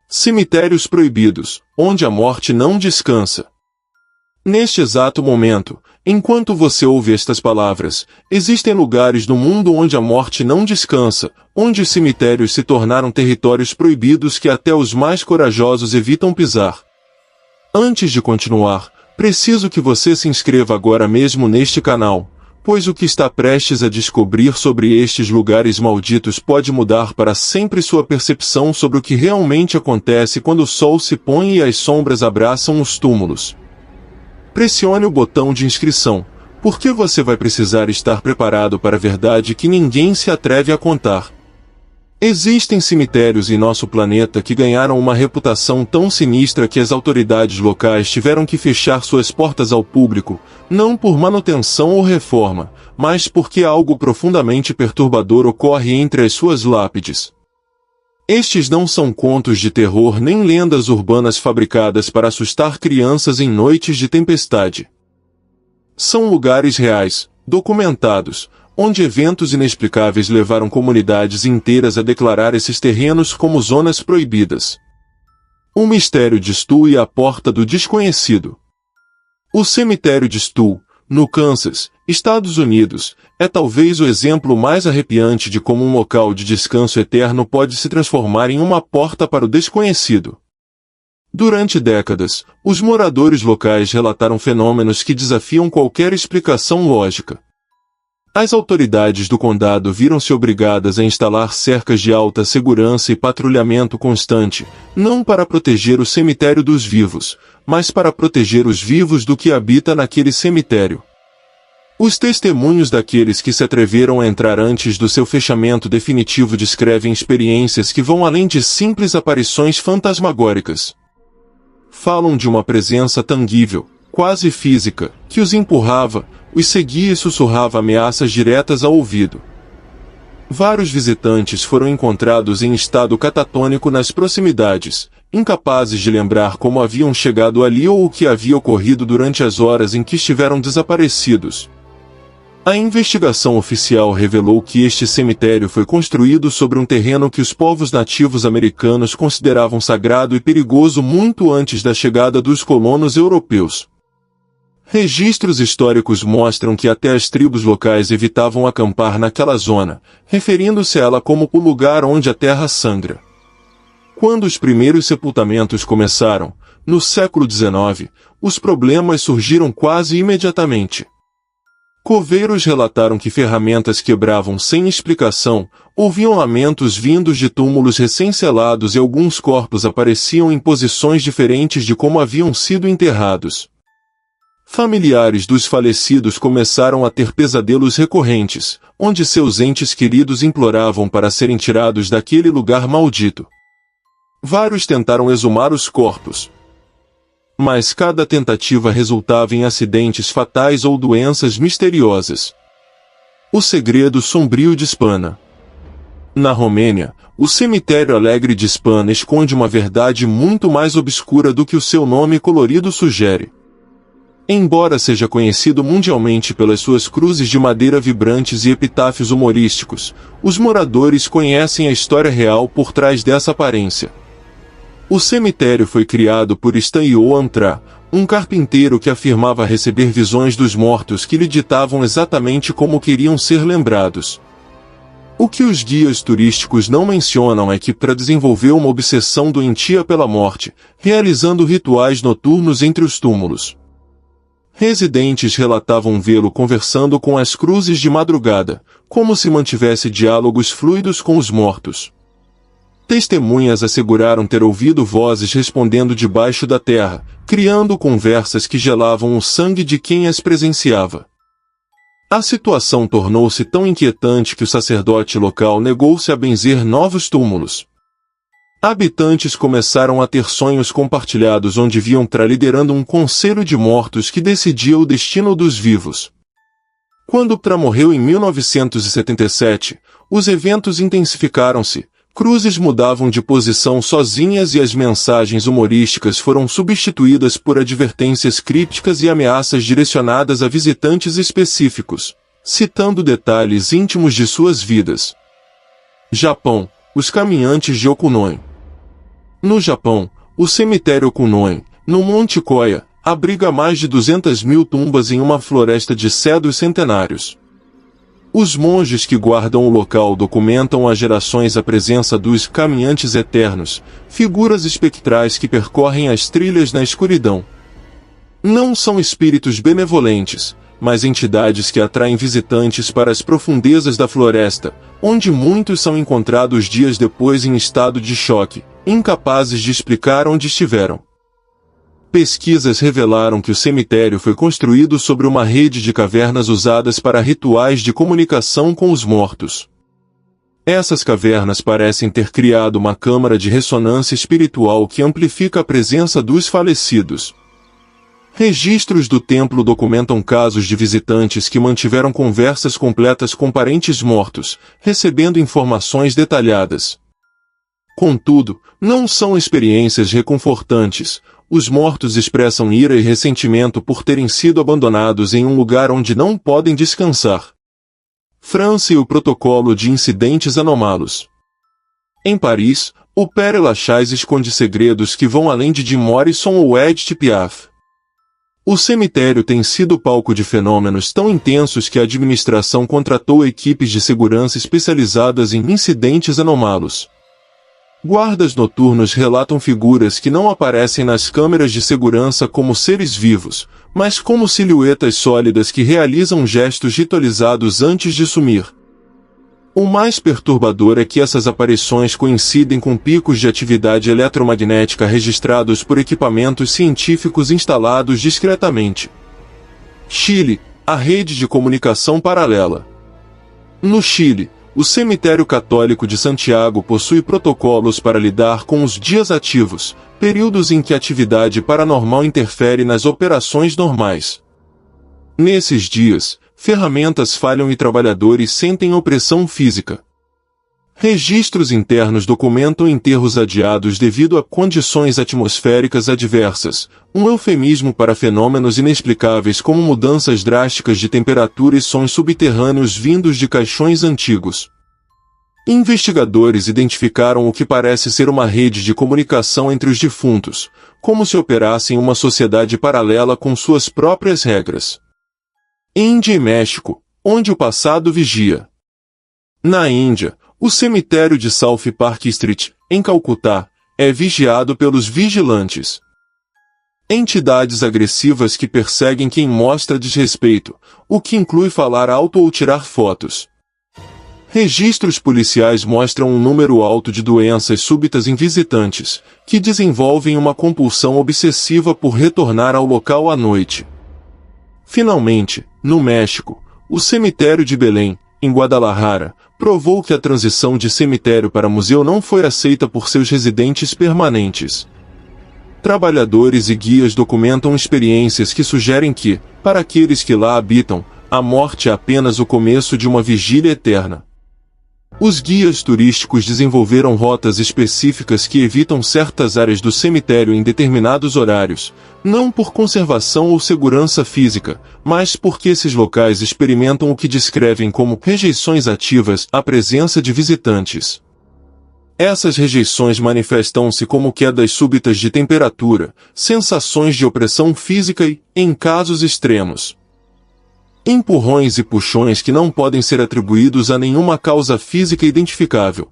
Cemitérios proibidos, onde a morte não descansa. Neste exato momento, enquanto você ouve estas palavras, existem lugares no mundo onde a morte não descansa, onde os cemitérios se tornaram territórios proibidos que até os mais corajosos evitam pisar. Antes de continuar, preciso que você se inscreva agora mesmo neste canal, pois o que está prestes a descobrir sobre estes lugares malditos pode mudar para sempre sua percepção sobre o que realmente acontece quando o sol se põe e as sombras abraçam os túmulos. Pressione o botão de inscrição, porque você vai precisar estar preparado para a verdade que ninguém se atreve a contar. Existem cemitérios em nosso planeta que ganharam uma reputação tão sinistra que as autoridades locais tiveram que fechar suas portas ao público, não por manutenção ou reforma, mas porque algo profundamente perturbador ocorre entre as suas lápides. Estes não são contos de terror nem lendas urbanas fabricadas para assustar crianças em noites de tempestade. São lugares reais, documentados, onde eventos inexplicáveis levaram comunidades inteiras a declarar esses terrenos como zonas proibidas. O mistério de Stu e a porta do desconhecido. O cemitério de Stu, no Kansas, Estados Unidos, é talvez o exemplo mais arrepiante de como um local de descanso eterno pode se transformar em uma porta para o desconhecido. Durante décadas, os moradores locais relataram fenômenos que desafiam qualquer explicação lógica. As autoridades do condado viram-se obrigadas a instalar cercas de alta segurança e patrulhamento constante, não para proteger o cemitério dos vivos, mas para proteger os vivos do que habita naquele cemitério. Os testemunhos daqueles que se atreveram a entrar antes do seu fechamento definitivo descrevem experiências que vão além de simples aparições fantasmagóricas. Falam de uma presença tangível, quase física, que os empurrava, os seguia e sussurrava ameaças diretas ao ouvido. Vários visitantes foram encontrados em estado catatônico nas proximidades, incapazes de lembrar como haviam chegado ali ou o que havia ocorrido durante as horas em que estiveram desaparecidos. A investigação oficial revelou que este cemitério foi construído sobre um terreno que os povos nativos americanos consideravam sagrado e perigoso muito antes da chegada dos colonos europeus. Registros históricos mostram que até as tribos locais evitavam acampar naquela zona, referindo-se a ela como o lugar onde a terra sangra. Quando os primeiros sepultamentos começaram, no século XIX, os problemas surgiram quase imediatamente. Coveiros relataram que ferramentas quebravam sem explicação, ouviam lamentos vindos de túmulos recém-selados e alguns corpos apareciam em posições diferentes de como haviam sido enterrados. Familiares dos falecidos começaram a ter pesadelos recorrentes, onde seus entes queridos imploravam para serem tirados daquele lugar maldito. Vários tentaram exumar os corpos, mas cada tentativa resultava em acidentes fatais ou doenças misteriosas. O segredo sombrio de Spana. Na Romênia, o cemitério alegre de Spana esconde uma verdade muito mais obscura do que o seu nome colorido sugere. Embora seja conhecido mundialmente pelas suas cruzes de madeira vibrantes e epitáfios humorísticos, os moradores conhecem a história real por trás dessa aparência. O cemitério foi criado por Stanley Antra, um carpinteiro que afirmava receber visões dos mortos que lhe ditavam exatamente como queriam ser lembrados. O que os guias turísticos não mencionam é que Pra desenvolveu uma obsessão doentia pela morte, realizando rituais noturnos entre os túmulos. Residentes relatavam vê-lo conversando com as cruzes de madrugada, como se mantivesse diálogos fluidos com os mortos. Testemunhas asseguraram ter ouvido vozes respondendo debaixo da terra, criando conversas que gelavam o sangue de quem as presenciava. A situação tornou-se tão inquietante que o sacerdote local negou-se a benzer novos túmulos. Habitantes começaram a ter sonhos compartilhados onde viam Tra liderando um conselho de mortos que decidia o destino dos vivos. Quando Tra morreu em 1977, os eventos intensificaram-se, cruzes mudavam de posição sozinhas e as mensagens humorísticas foram substituídas por advertências crípticas e ameaças direcionadas a visitantes específicos, citando detalhes íntimos de suas vidas. Japão, os caminhantes de Okunoin. No Japão, o cemitério Kunoen, no Monte Koya, abriga mais de 200.000 tumbas em uma floresta de cedros centenários. Os monges que guardam o local documentam há gerações a presença dos caminhantes eternos, figuras espectrais que percorrem as trilhas na escuridão. Não são espíritos benevolentes, mas entidades que atraem visitantes para as profundezas da floresta, onde muitos são encontrados dias depois em estado de choque, incapazes de explicar onde estiveram. Pesquisas revelaram que o cemitério foi construído sobre uma rede de cavernas usadas para rituais de comunicação com os mortos. Essas cavernas parecem ter criado uma câmara de ressonância espiritual que amplifica a presença dos falecidos. Registros do templo documentam casos de visitantes que mantiveram conversas completas com parentes mortos, recebendo informações detalhadas. Contudo, não são experiências reconfortantes. Os mortos expressam ira e ressentimento por terem sido abandonados em um lugar onde não podem descansar. França e o protocolo de incidentes anômalos. Em Paris, o Père Lachaise esconde segredos que vão além de Jim Morrison ou Edith Piaf. O cemitério tem sido palco de fenômenos tão intensos que a administração contratou equipes de segurança especializadas em incidentes anômalos. Guardas noturnos relatam figuras que não aparecem nas câmeras de segurança como seres vivos, mas como silhuetas sólidas que realizam gestos ritualizados antes de sumir. O mais perturbador é que essas aparições coincidem com picos de atividade eletromagnética registrados por equipamentos científicos instalados discretamente. Chile, a rede de comunicação paralela. No Chile, o cemitério católico de Santiago possui protocolos para lidar com os dias ativos, períodos em que a atividade paranormal interfere nas operações normais. Nesses dias, ferramentas falham e trabalhadores sentem opressão física. Registros internos documentam enterros adiados devido a condições atmosféricas adversas, um eufemismo para fenômenos inexplicáveis como mudanças drásticas de temperatura e sons subterrâneos vindos de caixões antigos. Investigadores identificaram o que parece ser uma rede de comunicação entre os defuntos, como se operassem uma sociedade paralela com suas próprias regras. Índia e México, onde o passado vigia. Na Índia, o cemitério de South Park Street, em Calcutá, é vigiado pelos vigilantes. Entidades agressivas que perseguem quem mostra desrespeito, o que inclui falar alto ou tirar fotos. Registros policiais mostram um número alto de doenças súbitas em visitantes, que desenvolvem uma compulsão obsessiva por retornar ao local à noite. Finalmente, no México, o cemitério de Belém, em Guadalajara, provou que a transição de cemitério para museu não foi aceita por seus residentes permanentes. Trabalhadores e guias documentam experiências que sugerem que, para aqueles que lá habitam, a morte é apenas o começo de uma vigília eterna. Os guias turísticos desenvolveram rotas específicas que evitam certas áreas do cemitério em determinados horários, não por conservação ou segurança física, mas porque esses locais experimentam o que descrevem como rejeições ativas à presença de visitantes. Essas rejeições manifestam-se como quedas súbitas de temperatura, sensações de opressão física e, em casos extremos, empurrões e puxões que não podem ser atribuídos a nenhuma causa física identificável.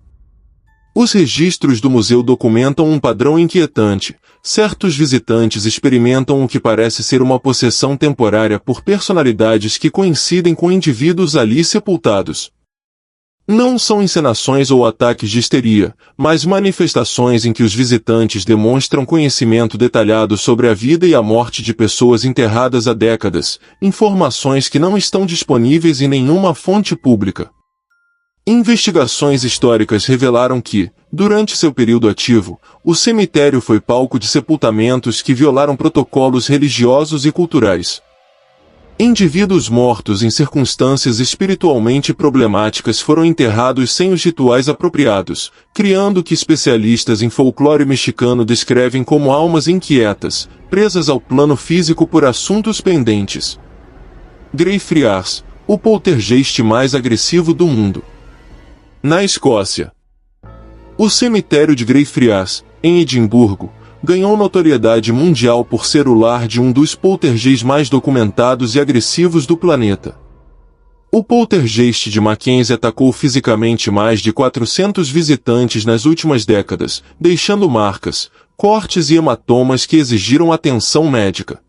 Os registros do museu documentam um padrão inquietante. Certos visitantes experimentam o que parece ser uma possessão temporária por personalidades que coincidem com indivíduos ali sepultados. Não são encenações ou ataques de histeria, mas manifestações em que os visitantes demonstram conhecimento detalhado sobre a vida e a morte de pessoas enterradas há décadas, informações que não estão disponíveis em nenhuma fonte pública. Investigações históricas revelaram que, durante seu período ativo, o cemitério foi palco de sepultamentos que violaram protocolos religiosos e culturais. Indivíduos mortos em circunstâncias espiritualmente problemáticas foram enterrados sem os rituais apropriados, criando o que especialistas em folclore mexicano descrevem como almas inquietas, presas ao plano físico por assuntos pendentes. Greyfriars, o poltergeist mais agressivo do mundo. Na Escócia, o cemitério de Greyfriars, em Edimburgo, ganhou notoriedade mundial por ser o lar de um dos poltergeists mais documentados e agressivos do planeta. O poltergeist de Mackenzie atacou fisicamente mais de 400 visitantes nas últimas décadas, deixando marcas, cortes e hematomas que exigiram atenção médica.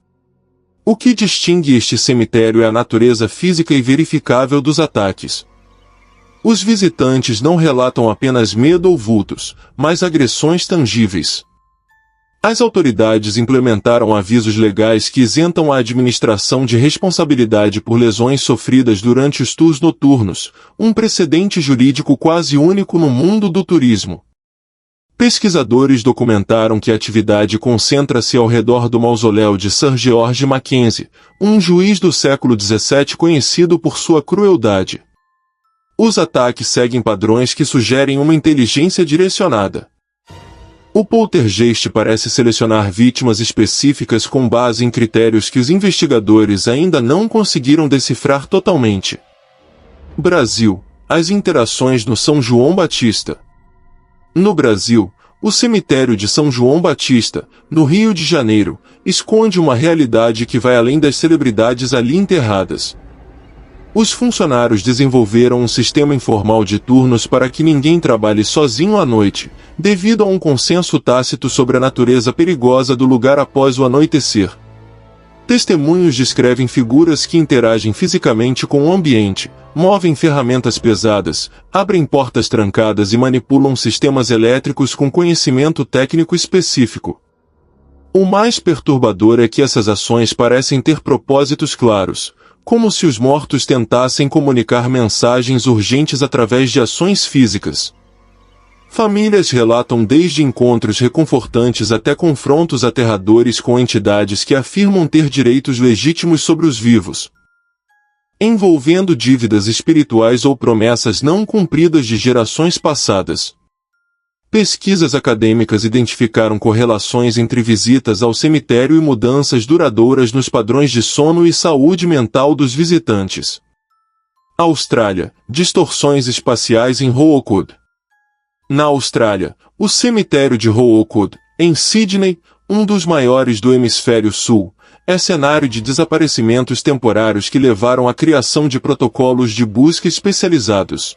O que distingue este cemitério é a natureza física e verificável dos ataques. Os visitantes não relatam apenas medo ou vultos, mas agressões tangíveis. As autoridades implementaram avisos legais que isentam a administração de responsabilidade por lesões sofridas durante os tours noturnos, um precedente jurídico quase único no mundo do turismo. Pesquisadores documentaram que a atividade concentra-se ao redor do mausoléu de Sir George Mackenzie, um juiz do século XVII conhecido por sua crueldade. Os ataques seguem padrões que sugerem uma inteligência direcionada. O poltergeist parece selecionar vítimas específicas com base em critérios que os investigadores ainda não conseguiram decifrar totalmente. Brasil. As interações no São João Batista. No Brasil, o cemitério de São João Batista, no Rio de Janeiro, esconde uma realidade que vai além das celebridades ali enterradas. Os funcionários desenvolveram um sistema informal de turnos para que ninguém trabalhe sozinho à noite, devido a um consenso tácito sobre a natureza perigosa do lugar após o anoitecer. Testemunhos descrevem figuras que interagem fisicamente com o ambiente, movem ferramentas pesadas, abrem portas trancadas e manipulam sistemas elétricos com conhecimento técnico específico. O mais perturbador é que essas ações parecem ter propósitos claros, como se os mortos tentassem comunicar mensagens urgentes através de ações físicas. Famílias relatam desde encontros reconfortantes até confrontos aterradores com entidades que afirmam ter direitos legítimos sobre os vivos, envolvendo dívidas espirituais ou promessas não cumpridas de gerações passadas. Pesquisas acadêmicas identificaram correlações entre visitas ao cemitério e mudanças duradouras nos padrões de sono e saúde mental dos visitantes. Austrália, distorções espaciais em Howard. Na Austrália, o cemitério de Howard, em Sydney, um dos maiores do hemisfério sul, é cenário de desaparecimentos temporários que levaram à criação de protocolos de busca especializados.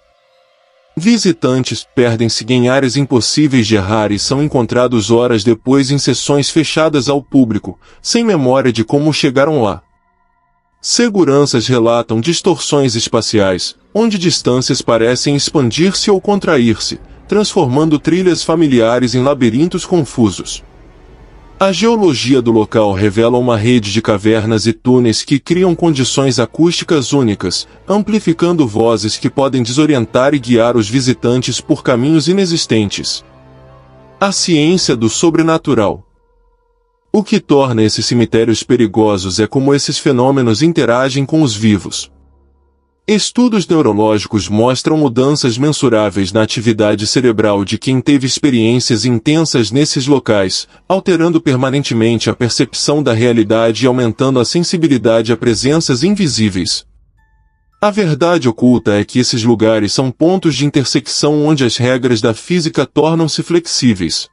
Visitantes perdem-se em áreas impossíveis de errar e são encontrados horas depois em sessões fechadas ao público, sem memória de como chegaram lá. Seguranças relatam distorções espaciais, onde distâncias parecem expandir-se ou contrair-se, transformando trilhas familiares em labirintos confusos. A geologia do local revela uma rede de cavernas e túneis que criam condições acústicas únicas, amplificando vozes que podem desorientar e guiar os visitantes por caminhos inexistentes. A ciência do sobrenatural. O que torna esses cemitérios perigosos é como esses fenômenos interagem com os vivos. Estudos neurológicos mostram mudanças mensuráveis na atividade cerebral de quem teve experiências intensas nesses locais, alterando permanentemente a percepção da realidade e aumentando a sensibilidade a presenças invisíveis. A verdade oculta é que esses lugares são pontos de intersecção onde as regras da física tornam-se flexíveis.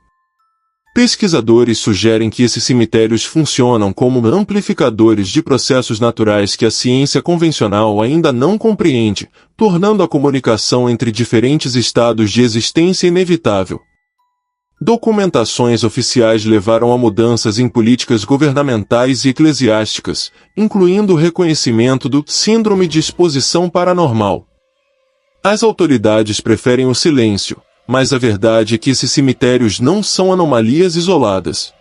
Pesquisadores sugerem que esses cemitérios funcionam como amplificadores de processos naturais que a ciência convencional ainda não compreende, tornando a comunicação entre diferentes estados de existência inevitável. Documentações oficiais levaram a mudanças em políticas governamentais e eclesiásticas, incluindo o reconhecimento do Síndrome de Exposição Paranormal. As autoridades preferem o silêncio, mas a verdade é que esses cemitérios não são anomalias isoladas,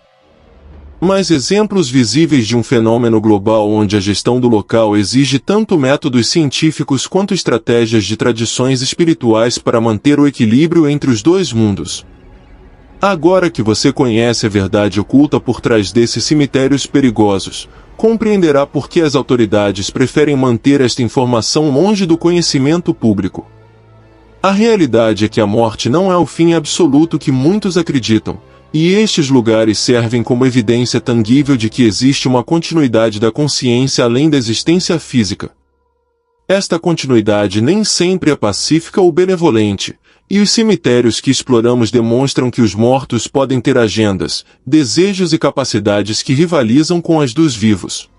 mas exemplos visíveis de um fenômeno global onde a gestão do local exige tanto métodos científicos quanto estratégias de tradições espirituais para manter o equilíbrio entre os dois mundos. Agora que você conhece a verdade oculta por trás desses cemitérios perigosos, compreenderá por que as autoridades preferem manter esta informação longe do conhecimento público. A realidade é que a morte não é o fim absoluto que muitos acreditam, e estes lugares servem como evidência tangível de que existe uma continuidade da consciência além da existência física. Esta continuidade nem sempre é pacífica ou benevolente, E os cemitérios que exploramos demonstram que os mortos podem ter agendas, desejos e capacidades que rivalizam com as dos vivos.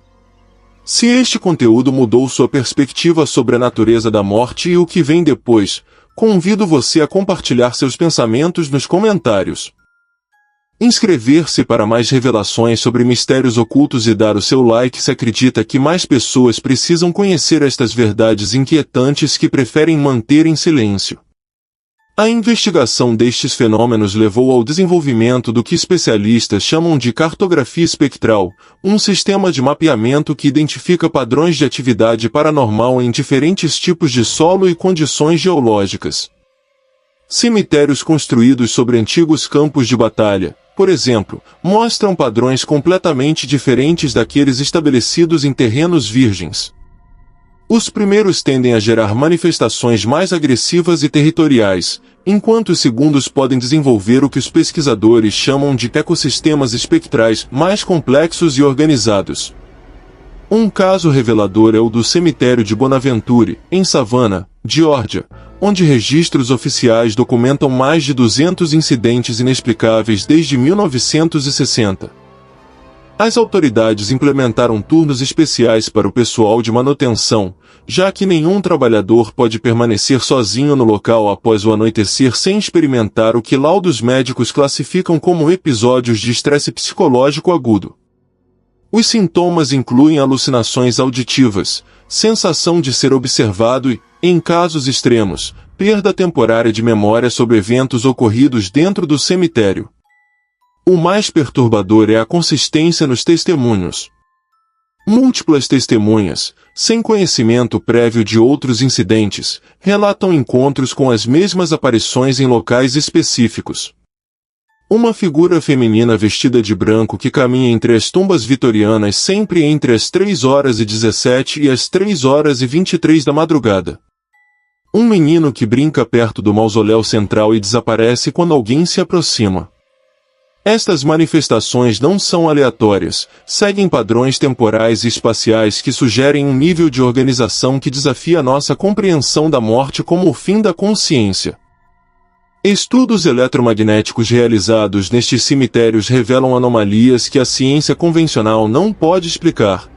Se este conteúdo mudou sua perspectiva sobre a natureza da morte e o que vem depois, convido você a compartilhar seus pensamentos nos comentários. Inscrever-se para mais revelações sobre mistérios ocultos e dar o seu like se acredita que mais pessoas precisam conhecer estas verdades inquietantes que preferem manter em silêncio. A investigação destes fenômenos levou ao desenvolvimento do que especialistas chamam de cartografia espectral, um sistema de mapeamento que identifica padrões de atividade paranormal em diferentes tipos de solo e condições geológicas. Cemitérios construídos sobre antigos campos de batalha, por exemplo, mostram padrões completamente diferentes daqueles estabelecidos em terrenos virgens. Os primeiros tendem a gerar manifestações mais agressivas e territoriais, enquanto os segundos podem desenvolver o que os pesquisadores chamam de ecossistemas espectrais mais complexos e organizados. Um caso revelador é o do cemitério de Bonaventure, em Savannah, Geórgia, onde registros oficiais documentam mais de 200 incidentes inexplicáveis desde 1960. As autoridades implementaram turnos especiais para o pessoal de manutenção, já que nenhum trabalhador pode permanecer sozinho no local após o anoitecer sem experimentar o que laudos médicos classificam como episódios de estresse psicológico agudo. Os sintomas incluem alucinações auditivas, sensação de ser observado e, em casos extremos, perda temporária de memória sobre eventos ocorridos dentro do cemitério. O mais perturbador é a consistência nos testemunhos. Múltiplas testemunhas, sem conhecimento prévio de outros incidentes, relatam encontros com as mesmas aparições em locais específicos. Uma figura feminina vestida de branco que caminha entre as tumbas vitorianas sempre entre as 3h17 e as 3h23 da madrugada. Um menino que brinca perto do mausoléu central e desaparece quando alguém se aproxima. Estas manifestações não são aleatórias, seguem padrões temporais e espaciais que sugerem um nível de organização que desafia nossa compreensão da morte como o fim da consciência. Estudos eletromagnéticos realizados nestes cemitérios revelam anomalias que a ciência convencional não pode explicar.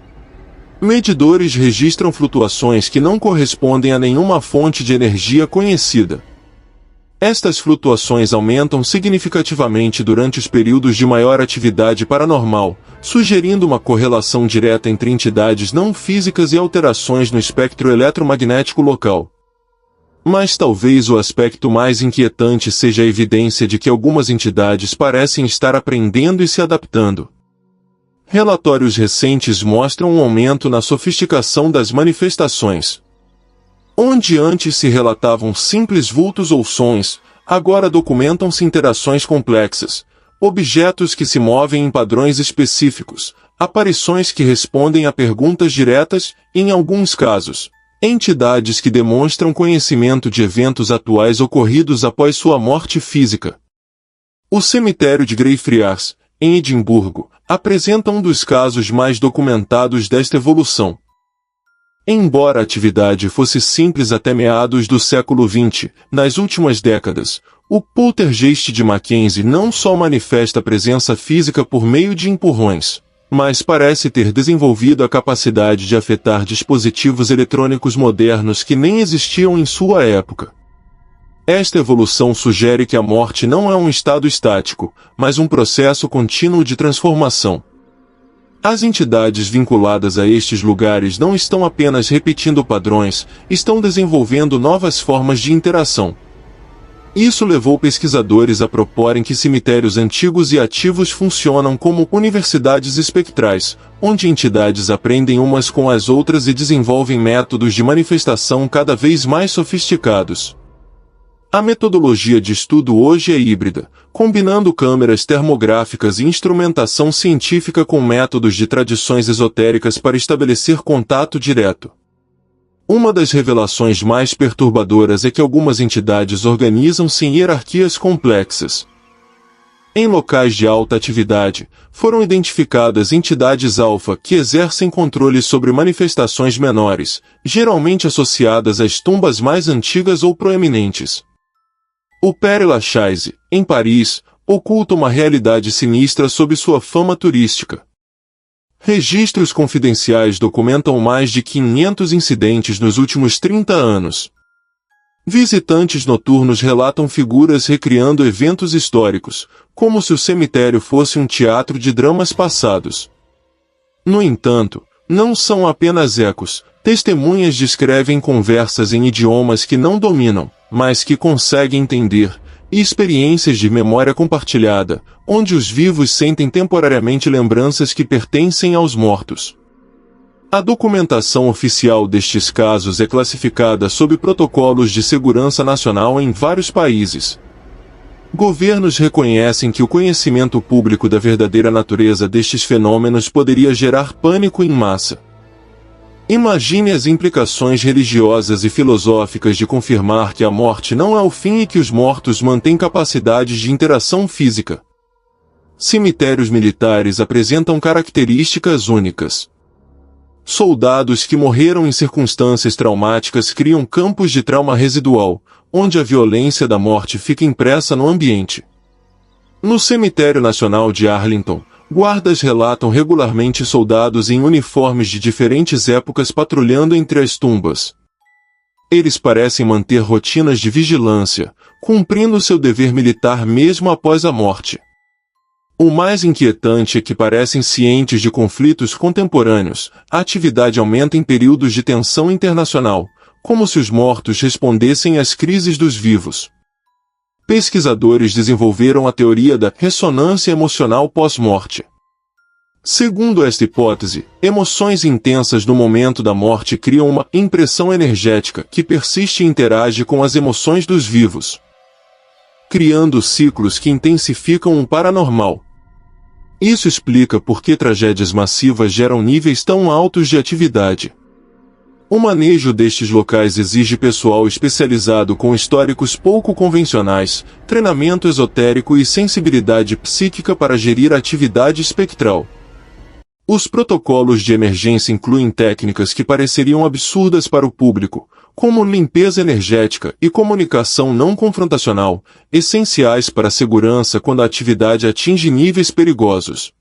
Medidores registram flutuações que não correspondem a nenhuma fonte de energia conhecida. Estas flutuações aumentam significativamente durante os períodos de maior atividade paranormal, sugerindo uma correlação direta entre entidades não físicas e alterações no espectro eletromagnético local. Mas talvez o aspecto mais inquietante seja a evidência de que algumas entidades parecem estar aprendendo e se adaptando. Relatórios recentes mostram um aumento na sofisticação das manifestações. Onde antes se relatavam simples vultos ou sons, agora documentam-se interações complexas, objetos que se movem em padrões específicos, aparições que respondem a perguntas diretas e, em alguns casos, entidades que demonstram conhecimento de eventos atuais ocorridos após sua morte física. O cemitério de Greyfriars, em Edimburgo, apresenta um dos casos mais documentados desta evolução. Embora a atividade fosse simples até meados do século XX, nas últimas décadas, o poltergeist de Mackenzie não só manifesta presença física por meio de empurrões, mas parece ter desenvolvido a capacidade de afetar dispositivos eletrônicos modernos que nem existiam em sua época. Esta evolução sugere que a morte não é um estado estático, mas um processo contínuo de transformação. As entidades vinculadas a estes lugares não estão apenas repetindo padrões, estão desenvolvendo novas formas de interação. Isso levou pesquisadores a proporem que cemitérios antigos e ativos funcionam como universidades espectrais, onde entidades aprendem umas com as outras e desenvolvem métodos de manifestação cada vez mais sofisticados. A metodologia de estudo hoje é híbrida, combinando câmeras termográficas e instrumentação científica com métodos de tradições esotéricas para estabelecer contato direto. Uma das revelações mais perturbadoras é que algumas entidades organizam-se em hierarquias complexas. Em locais de alta atividade, foram identificadas entidades alfa que exercem controle sobre manifestações menores, geralmente associadas às tumbas mais antigas ou proeminentes. O Père Lachaise, em Paris, oculta uma realidade sinistra sob sua fama turística. Registros confidenciais documentam mais de 500 incidentes nos últimos 30 anos. Visitantes noturnos relatam figuras recriando eventos históricos, como se o cemitério fosse um teatro de dramas passados. No entanto, não são apenas ecos, testemunhas descrevem conversas em idiomas que não dominam, mas que conseguem entender, e experiências de memória compartilhada, onde os vivos sentem temporariamente lembranças que pertencem aos mortos. A documentação oficial destes casos é classificada sob protocolos de segurança nacional em vários países. Governos reconhecem que o conhecimento público da verdadeira natureza destes fenômenos poderia gerar pânico em massa. Imagine as implicações religiosas e filosóficas de confirmar que a morte não é o fim e que os mortos mantêm capacidades de interação física. Cemitérios militares apresentam características únicas. Soldados que morreram em circunstâncias traumáticas criam campos de trauma residual, onde a violência da morte fica impressa no ambiente. No Cemitério Nacional de Arlington, guardas relatam regularmente soldados em uniformes de diferentes épocas patrulhando entre as tumbas. Eles parecem manter rotinas de vigilância, cumprindo seu dever militar mesmo após a morte. O mais inquietante é que parecem cientes de conflitos contemporâneos. A atividade aumenta em períodos de tensão internacional, como se os mortos respondessem às crises dos vivos. Pesquisadores desenvolveram a teoria da ressonância emocional pós-morte. Segundo esta hipótese, emoções intensas no momento da morte criam uma impressão energética que persiste e interage com as emoções dos vivos, criando ciclos que intensificam o paranormal. Isso explica por que tragédias massivas geram níveis tão altos de atividade. O manejo destes locais exige pessoal especializado com históricos pouco convencionais, treinamento esotérico e sensibilidade psíquica para gerir a atividade espectral. Os protocolos de emergência incluem técnicas que pareceriam absurdas para o público, como limpeza energética e comunicação não confrontacional, essenciais para a segurança quando a atividade atinge níveis perigosos.